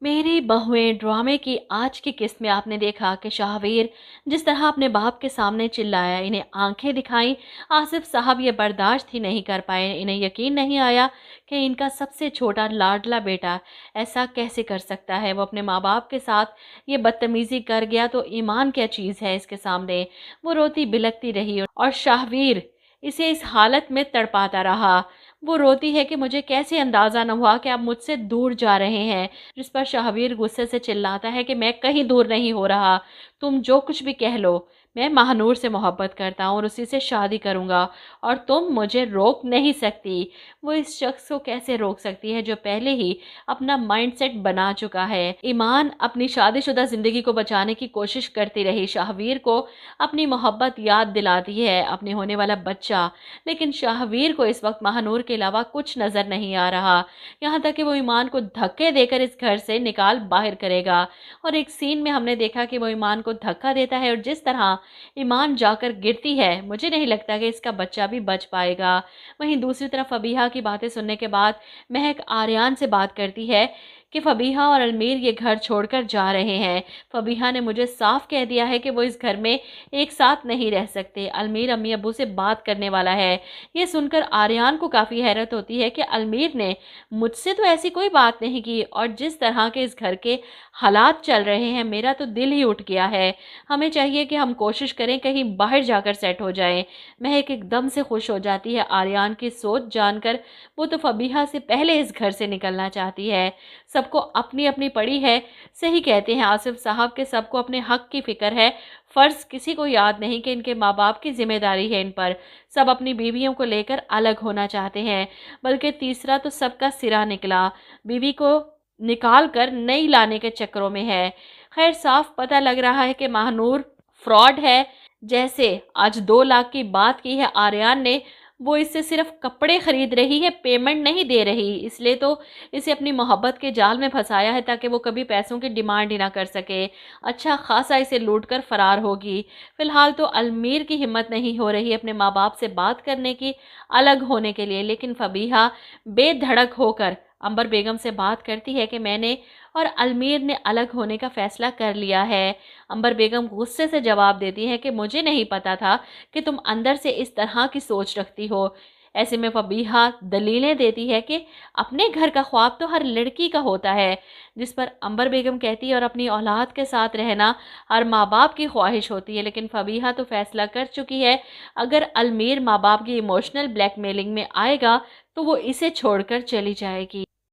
मेरी बहुएं ड्रामे की आज की किस्त में आपने देखा कि शाहवीर जिस तरह अपने बाप के सामने चिल्लाया, इन्हें आंखें दिखाई। आसिफ साहब ये बर्दाश्त ही नहीं कर पाए। इन्हें यकीन नहीं आया कि इनका सबसे छोटा लाडला बेटा ऐसा कैसे कर सकता है। वो अपने माँ बाप के साथ ये बदतमीजी कर गया तो ईमान क्या चीज़ है इसके सामने। वो रोती बिलखती रही और शाहवीर इसे इस हालत में तड़पाता रहा। वो रोती है कि मुझे कैसे अंदाज़ा न हुआ कि आप मुझसे दूर जा रहे हैं। जिस पर शाहवीर गुस्से से चिल्लाता है कि मैं कहीं दूर नहीं हो रहा, तुम जो कुछ भी कह लो, मैं महानूर से मोहब्बत करता हूँ और उसी से शादी करूँगा और तुम मुझे रोक नहीं सकती। वो इस शख्स को कैसे रोक सकती है जो पहले ही अपना माइंडसेट बना चुका है। ईमान अपनी शादीशुदा ज़िंदगी को बचाने की कोशिश करती रही, शाहवीर को अपनी मोहब्बत याद दिलाती है, अपने होने वाला बच्चा। लेकिन शाहवीर को इस वक्त महानूर के अलावा कुछ नज़र नहीं आ रहा, यहाँ तक कि वो ईमान को धक्के देकर इस घर से निकाल बाहर करेगा। और एक सीन में हमने देखा कि वो ईमान को धक्का देता है और जिस तरह ईमान जाकर गिरती है, मुझे नहीं लगता कि इसका बच्चा भी बच पाएगा। वहीं दूसरी तरफ फबीहा की बातें सुनने के बाद महक आर्यान से बात करती है कि फबीहा और अलमीर ये घर छोड़कर जा रहे हैं। फबीहा ने मुझे साफ कह दिया है कि वो इस घर में एक साथ नहीं रह सकते। अलमीर अम्मी अब्बू से बात करने वाला है। ये सुनकर आर्यान को काफ़ी हैरत होती है कि अलमीर ने मुझसे तो ऐसी कोई बात नहीं की और जिस तरह के इस घर के हालात चल रहे हैं, मेरा तो दिल ही उठ गया है। हमें चाहिए कि हम कोशिश करें कहीं बाहर जाकर सेट हो जाएं। महक एकदम से खुश हो जाती है आर्यान की सोच जानकर। वो तो फबीहा से पहले इस घर से निकलना चाहती है। सबको अपनी अपनी पड़ी है। सही कहते हैं आसिफ साहब के, सबको अपने हक की फिक्र है। फ़र्ज़ किसी को याद नहीं कि इनके माँ बाप की जिम्मेदारी है इन पर। सब अपनी बीवियों को लेकर अलग होना चाहते हैं, बल्कि तीसरा तो सबका सिरा निकला, बीवी को निकाल कर नई लाने के चक्करों में है। खैर, साफ पता लग रहा है कि महानूर फ्रॉड है। जैसे आज 2 लाख की बात की है आर्यान ने, वो इससे सिर्फ कपड़े खरीद रही है, पेमेंट नहीं दे रही। इसलिए तो इसे अपनी मोहब्बत के जाल में फंसाया है ताकि वो कभी पैसों की डिमांड ही ना कर सके। अच्छा खासा इसे लूट कर फरार होगी। फिलहाल तो अलमीर की हिम्मत नहीं हो रही अपने माँ बाप से बात करने की, अलग होने के लिए। लेकिन फबीहा बेधड़क होकर अंबर बेगम से बात करती है कि मैंने और अलमीर ने अलग होने का फ़ैसला कर लिया है। अंबर बेगम गुस्से से जवाब देती है कि मुझे नहीं पता था कि तुम अंदर से इस तरह की सोच रखती हो। ऐसे में फबीहा दलीलें देती है कि अपने घर का ख्वाब तो हर लड़की का होता है। जिस पर अंबर बेगम कहती है और अपनी औलाद के साथ रहना हर माँ बाप की ख्वाहिश होती है। लेकिन फबीहा तो फैसला कर चुकी है, अगर अलमीर माँ बाप की इमोशनल ब्लैकमेलिंग में आएगा तो वो इसे छोड़कर चली जाएगी।